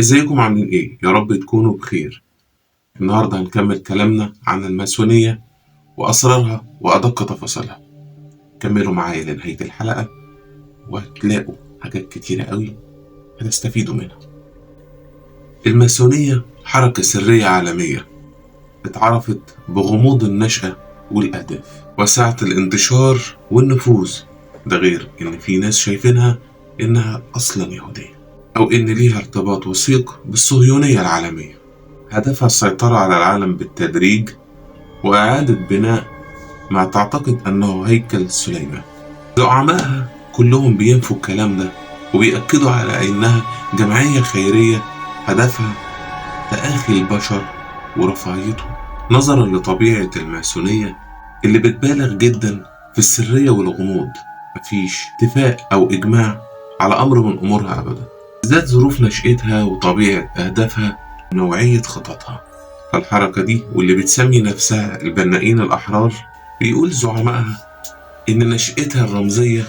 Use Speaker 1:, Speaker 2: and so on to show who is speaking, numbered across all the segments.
Speaker 1: ازيكم عاملين ايه؟ يا رب تكونوا بخير. النهارده هنكمل كلامنا عن الماسونية وأسرارها وأدق تفاصيلها. كملوا معايا لنهاية الحلقة وهتلاقوا حاجات كتيرة قوي هتستفيدوا منها. الماسونية حركة سرية عالمية اتعرفت بغموض النشأة والأهداف وسعة الانتشار والنفوذ. ده غير إن في ناس شايفينها إنها أصلا يهودية أو إن ليها ارتباط وثيق بالصهيونية العالمية. هدفها السيطرة على العالم بالتدريج وإعادة بناء ما تعتقد أنه هيكل سليمان. زعمائها كلهم بينفوا الكلام ده وبيأكدوا على أنها جمعية خيرية هدفها تآخي البشر ورفاهيتهم، نظرا لطبيعة الماسونية اللي بتبالغ جدا في السرية والغموض. مفيش اتفاق أو إجماع على أمر من أمورها أبدا، بالذات ظروف نشأتها وطبيعة أهدافها ونوعية خططها. فالحركة دي واللي بتسمي نفسها البنائين الأحرار بيقول زعمائها إن نشأتها الرمزية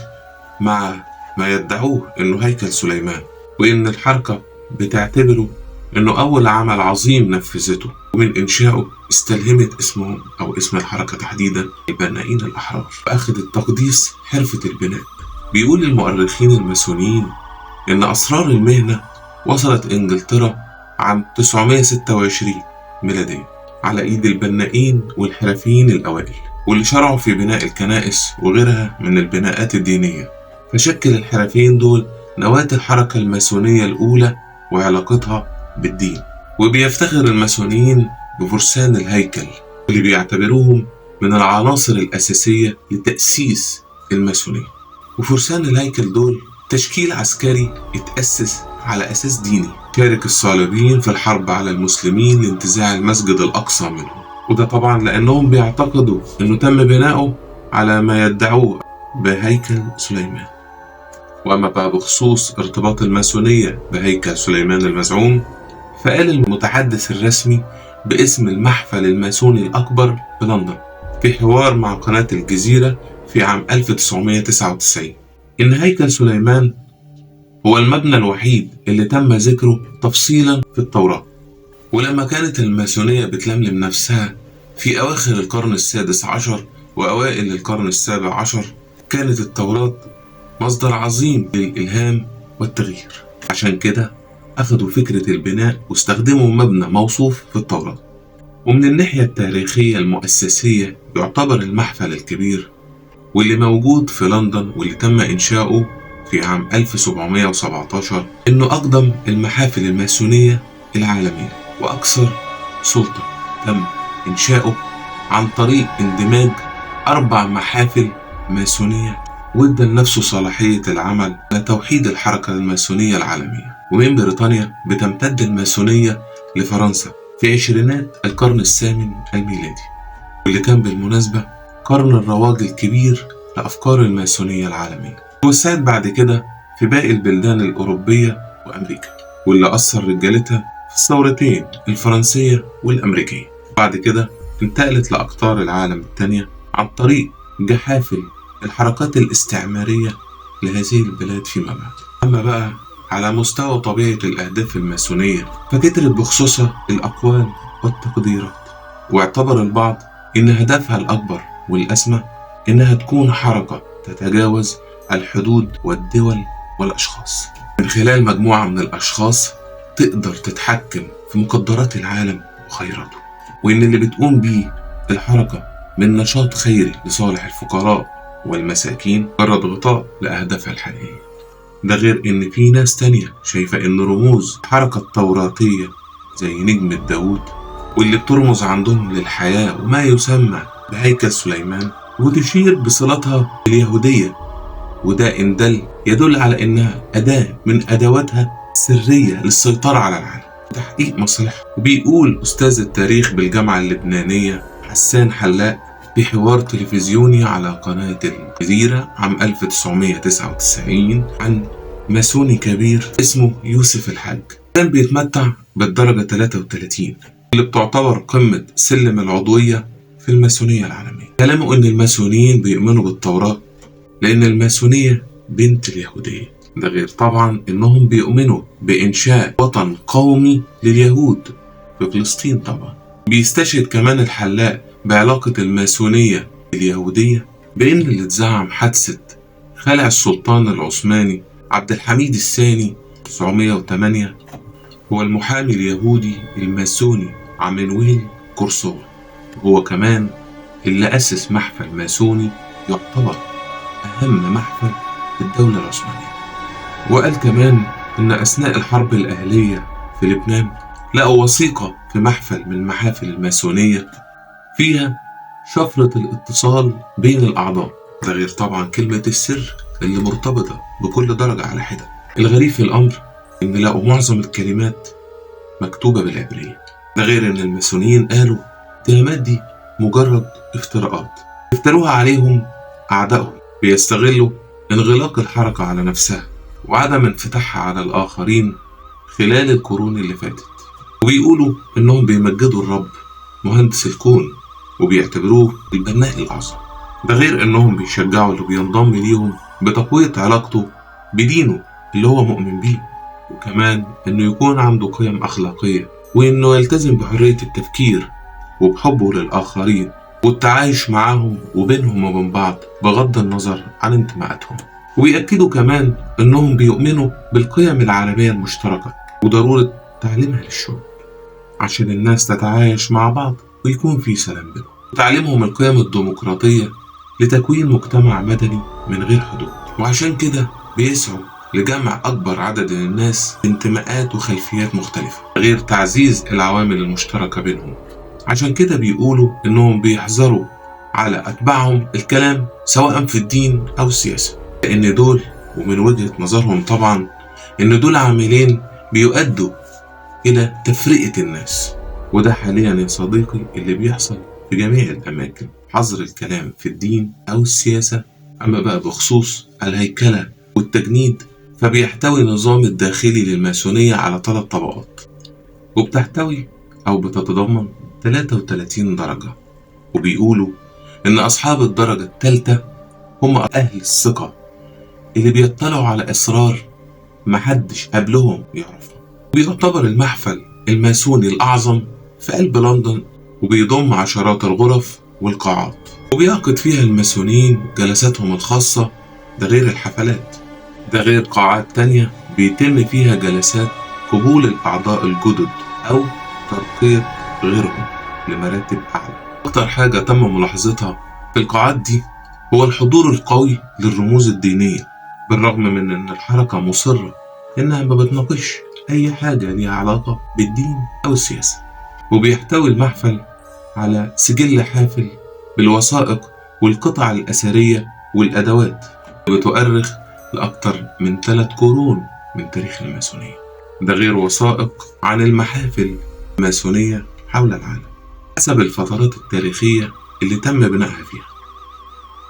Speaker 1: مع ما يدعوه إنه هيكل سليمان، وإن الحركة بتعتبره إنه أول عمل عظيم نفذته، ومن إنشائه استلهمت اسمهم أو اسم الحركة تحديدا البنائين الأحرار، فأخذت تقديس حرفة البناء. بيقول المؤرخين الماسونيين إن أسرار المهنة وصلت إنجلترا عام 926 ميلادية على إيد البنائين والحرفيين الأوائل، واللي شرعوا في بناء الكنائس وغيرها من البناءات الدينية. فشكل الحرفيين دول نواة الحركة الماسونية الأولى وعلاقتها بالدين. وبيفتخر الماسونيين بفرسان الهيكل اللي بيعتبروهم من العناصر الأساسية لتأسيس الماسونية. وفرسان الهيكل دول تشكيل عسكري اتأسس على أساس ديني، شارك الصليبيين في الحرب على المسلمين لانتزاع المسجد الأقصى منهم، وده طبعا لأنهم بيعتقدوا أنه تم بناؤه على ما يدعوه بهيكل سليمان. وأما بقى بخصوص ارتباط الماسونية بهيكل سليمان المزعوم، فقال المتحدث الرسمي باسم المحفل الماسوني الأكبر في لندن في حوار مع قناة الجزيرة في عام 1999 إن هيكل سليمان هو المبنى الوحيد اللي تم ذكره تفصيلا في التوراة. ولما كانت الماسونية بتلملم نفسها في أواخر القرن السادس عشر وأوائل القرن السابع عشر، كانت التوراة مصدر عظيم للإلهام والتغيير. عشان كده أخذوا فكرة البناء واستخدموا مبنى موصوف في التوراة. ومن الناحية التاريخية المؤسسية يعتبر المحفل الكبير واللي موجود في لندن واللي تم إنشاؤه في عام 1717 إنه أقدم المحافل الماسونية العالمية وأكثر سلطة. تم إنشاؤه عن طريق اندماج 4 محافل ماسونية، وادى لنفسه صلاحية العمل على توحيد الحركة الماسونية العالمية. ومن بريطانيا بتمتد الماسونية لفرنسا في عشرينات القرن الثامن الميلادي، واللي كان بالمناسبة قرن الرواج الكبير لأفكار الماسونية العالمية. وسعت بعد كده في باقي البلدان الأوروبية وأمريكا، واللي أثر رجالتها في الثورتين الفرنسية والأمريكية. بعد كده انتقلت لأقطار العالم التانية عن طريق جحافل الحركات الاستعمارية لهذه البلاد فيما بعد. أما بقى على مستوى طبيعة الأهداف الماسونية، فكترت بخصوصها الأقوال والتقديرات، واعتبر البعض إن هدفها الأكبر والأسمى إنها تكون حركة تتجاوز الحدود والدول والأشخاص، من خلال مجموعة من الأشخاص تقدر تتحكم في مقدرات العالم وخيراته. وإن اللي بتقوم بيه الحركة من نشاط خيري لصالح الفقراء والمساكين مجرد غطاء لأهدافها الحقيقية. ده غير إن في ناس تانية شايفة إن رموز الحركة التوراتية زي نجمة داود واللي بترمز عندهم للحياة وما يسمى بهيكل سليمان وتشير بصلتها باليهودية، وده إن يدل على إنها أداة من أدواتها السرية للسيطرة على العالم وتحقيق مصالحها. وبيقول أستاذ التاريخ بالجامعة اللبنانية حسان حلاق في حوار تلفزيوني على قناة الجزيرة عام 1999 عن ماسوني كبير اسمه يوسف الحاج، كان بيتمتع بالدرجة 33 اللي بتعتبر قمة سلم العضوية في الماسونية العالمية. كلامه إن الماسونيين بيؤمنوا بالتوراة لأن الماسونية بنت اليهودية، ده غير طبعا إنهم بيؤمنوا بإنشاء وطن قومي لليهود في فلسطين. طبعا بيستشهد كمان الحلاق بعلاقة الماسونية اليهودية بإن اللي اتزعم حادثة خلع السلطان العثماني عبد الحميد الثاني 1908 هو المحامي اليهودي الماسوني عمانويل كورسون. هو كمان اللي أسس محفل ماسوني يعتبر أهم محفل في الدولة العثمانية. وقال كمان إن أثناء الحرب الأهلية في لبنان لقوا وثيقة في محفل من محافل الماسونية فيها شفرة الاتصال بين الأعضاء، ده غير طبعا كلمة السر اللي مرتبطة بكل درجة على حدة. الغريب في الأمر إن لقوا معظم الكلمات مكتوبة بالعبرية، ده غير إن الماسونيين قالوا الاتهامات دي مجرد افتراءات افتروها عليهم أعدائهم بيستغلوا انغلاق الحركة على نفسها وعدم انفتاحها على الآخرين خلال القرون اللي فاتت، وبيقولوا إنهم بيمجدوا الرب مهندس الكون وبيعتبروه البناء الأعظم. ده غير إنهم بيشجعوا اللي بينضم ليهم بتقوية علاقته بدينه اللي هو مؤمن بيه، وكمان إنه يكون عنده قيم أخلاقية وإنه يلتزم بحرية التفكير وبحبه للآخرين والتعايش معاهم وبينهم وبين بعض بغض النظر عن انتماءاتهم. ويأكدوا كمان إنهم بيؤمنوا بالقيم العالمية المشتركة وضرورة تعليمها للشعوب عشان الناس تتعايش مع بعض ويكون في سلام بينهم، وتعليمهم القيم الديمقراطية لتكوين مجتمع مدني من غير حدود. وعشان كده بيسعوا لجمع أكبر عدد من الناس بانتماءات وخلفيات مختلفة غير تعزيز العوامل المشتركة بينهم. عشان كده بيقولوا إنهم بيحذروا على أتباعهم الكلام سواء في الدين أو السياسة، لأن دول ومن وجهة نظرهم طبعا إن دول عاملين بيؤدوا إلى تفرقة الناس. وده حاليا يا صديقي اللي بيحصل في جميع الأماكن، حظر الكلام في الدين أو السياسة. أما بقى بخصوص الهيكلة والتجنيد فبيحتوي النظام الداخلي للماسونية على 3 طبقات، وبتحتوي أو بتتضمن 33 درجة. وبيقولوا إن أصحاب الدرجة الثالثة هم أهل الثقة اللي بيطلعوا على أسرار محدش قبلهم يعرفها. بيعتبر المحفل الماسوني الأعظم في قلب لندن وبيضم عشرات الغرف والقاعات، وبيعقد فيها الماسونيين جلساتهم الخاصة، ده غير الحفلات. ده غير قاعات تانية بيتم فيها جلسات قبول الأعضاء الجدد أو ترقية غيرهم لمراتب أعلى. أكتر حاجة تم ملاحظتها في القاعات دي هو الحضور القوي للرموز الدينية، بالرغم من أن الحركة مصرة إنها ما بتناقش أي حاجة ليها علاقة بالدين أو السياسة. وبيحتوي المحفل على سجل حافل بالوثائق والقطع الأثرية والأدوات بتؤرخ لأكثر من 3 قرون من تاريخ الماسونية، ده غير وثائق عن المحافل الماسونية حول العالم حسب الفترات التاريخية اللي تم بنائها فيها،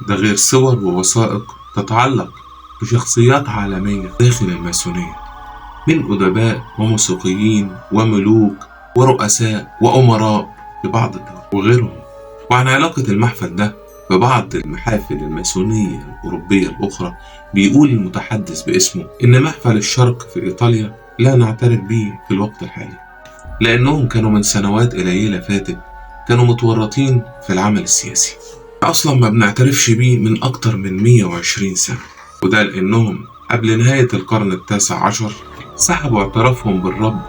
Speaker 1: ده غير صور ووثائق تتعلق بشخصيات عالمية داخل الماسونية من أدباء وموسيقيين وملوك ورؤساء وأمراء في بعض الدول وغيرهم. وعن علاقة المحفل ده ببعض المحافل الماسونية الأوروبية الأخرى بيقول المتحدث باسمه إن محفل الشرق في إيطاليا لا نعترف به في الوقت الحالي، لأنهم كانوا من سنوات قليلة فاتت كانوا متورطين في العمل السياسي، أصلا ما بنعترفش بيه من أكتر من 120 سنة، وده لأنهم قبل نهاية القرن التاسع عشر سحبوا اعترافهم بالرب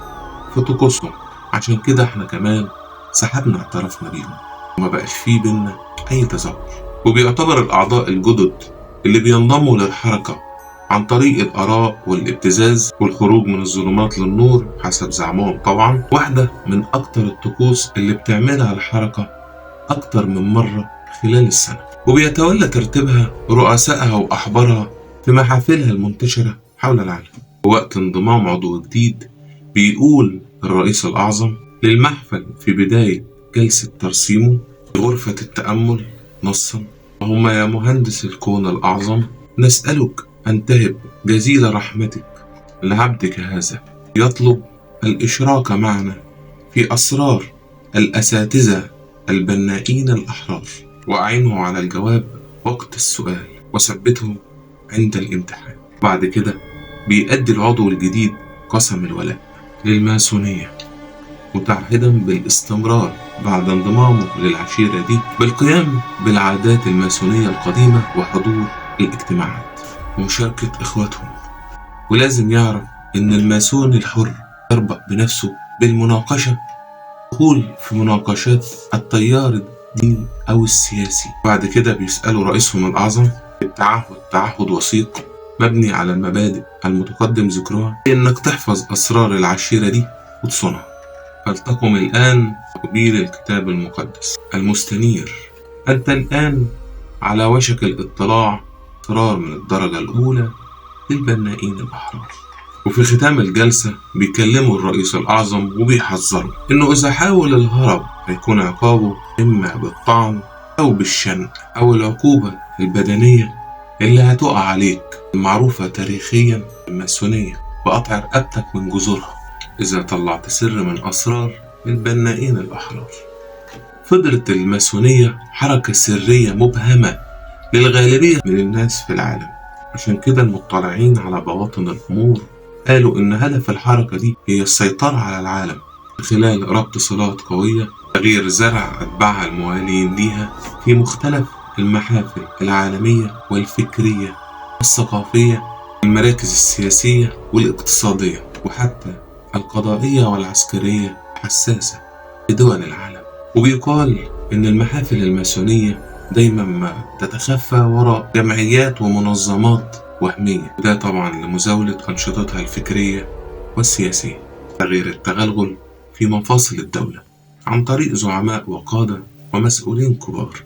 Speaker 1: في طقوسهم، عشان كده احنا كمان سحبنا اعترافنا بيهم وما بقاش فيه بينا أي تزاور. وبيعتبر الأعضاء الجدد اللي بينضموا للحركة عن طريق الآراء والابتزاز والخروج من الظلمات للنور حسب زعمهم طبعا واحدة من أكتر الطقوس اللي بتعملها الحركة أكتر من مرة خلال السنة، وبيتولى ترتيبها رؤسائها وأحبارها في محافلها المنتشرة حول العالم. ووقت انضمام عضو جديد بيقول الرئيس الأعظم للمحفل في بداية جلسة ترسيمه في غرفة التأمل نصا: اللهم يا مهندس الكون الأعظم نسألك أن تهب جزيل رحمتك لعبدك هذا يطلب الإشراك معنا في أسرار الأساتذة البنائين الأحرار، وأعينه على الجواب وقت السؤال وثبته عند الامتحان. بعد كده بيأدي العضو الجديد قسم الولاء للماسونية، متعهدا بالاستمرار بعد انضمامه للعشيرة دي بالقيام بالعادات الماسونية القديمة وحضور الاجتماعات ومشاركة إخواتهم. ولازم يعرف إن الماسون الحر يربط بنفسه بالمناقشة، دخول في مناقشات التيار الديني أو السياسي. بعد كده بيسألوا رئيسهم الأعظم بالتعهد، تعهد وثيق مبني على المبادئ المتقدم ذكرها، إنك تحفظ أسرار العشيرة دي وتصونها. فلتقم الآن تقبيل الكتاب المقدس المستنير. أنت الآن على وشك الاطلاع أسرار من الدرجة الأولى للبنائين الأحرار. وفي ختام الجلسة بيكلموا الرئيس الأعظم وبيحذروا إنه إذا حاول الهرب هيكون عقابه إما بالطعن أو بالشنق أو العقوبة البدنية اللي هتقع عليك، المعروفة تاريخيا الماسونية بقطع رقبتك من جذورها إذا طلعت سر من أسرار البنائين الأحرار. فضلت الماسونية حركة سرية مبهمة للغالبية من الناس في العالم، عشان كده المطلعين على بواطن الأمور قالوا إن هدف الحركة دي هي السيطرة على العالم خلال ربط صلات قوية، تغيير زرع أتباعها الموالين ليها في مختلف المحافل العالمية والفكرية والثقافية، المراكز السياسية والاقتصادية وحتى القضائية والعسكرية حساسة لدول العالم. وبيقال إن المحافل الماسونية دايما ما تتخفى وراء جمعيات ومنظمات وهمية، وده طبعا لمزاولة أنشطتها الفكرية والسياسية، غير التغلغل في مفاصل الدولة عن طريق زعماء وقادة ومسؤولين كبار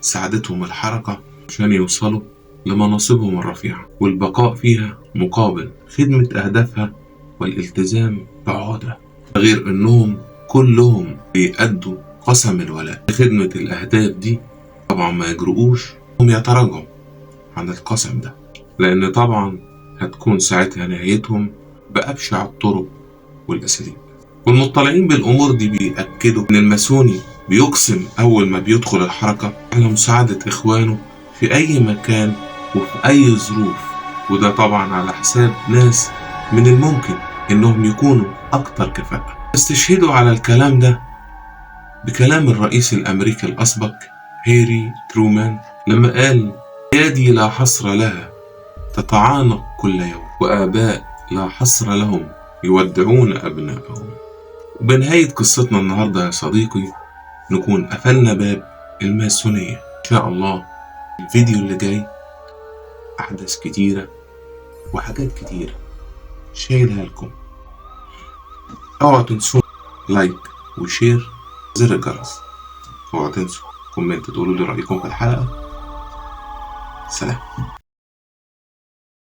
Speaker 1: ساعدتهم الحركة عشان يوصلوا لمناصبهم الرفيعة والبقاء فيها مقابل خدمة أهدافها والالتزام بعهودها، غير أنهم كلهم بيأدوا قسم الولاء لخدمة الأهداف دي. طبعا ما يجرؤوش هم يتراجعوا عن القسم ده، لأن طبعا هتكون ساعتها نهايتهم بأبشع الطرق والأساليب. والمطلعين بالأمور دي بيأكدوا إن الماسوني بيقسم أول ما بيدخل الحركة على مساعدة إخوانه في أي مكان وفي أي ظروف، وده طبعا على حساب ناس من الممكن إنهم يكونوا أكتر كفاءة. استشهدوا على الكلام ده بكلام الرئيس الأمريكي الأسبق هاري ترومان لما قال: أيادي لا حصر لها تتعانق كل يوم، وآباء لا حصر لهم يودعون أبنائهم. وبنهاية قصتنا النهاردة يا صديقي نكون قفلنا باب الماسونية. إن شاء الله الفيديو اللي جاي أحداث كتيرة وحاجات كتيرة شايلها لكم. اوعوا تنسوا لايك وشير زر الجرس. اوعوا تنسوا كومنت تقولوا لي رأيكم في الحلقة. سلام.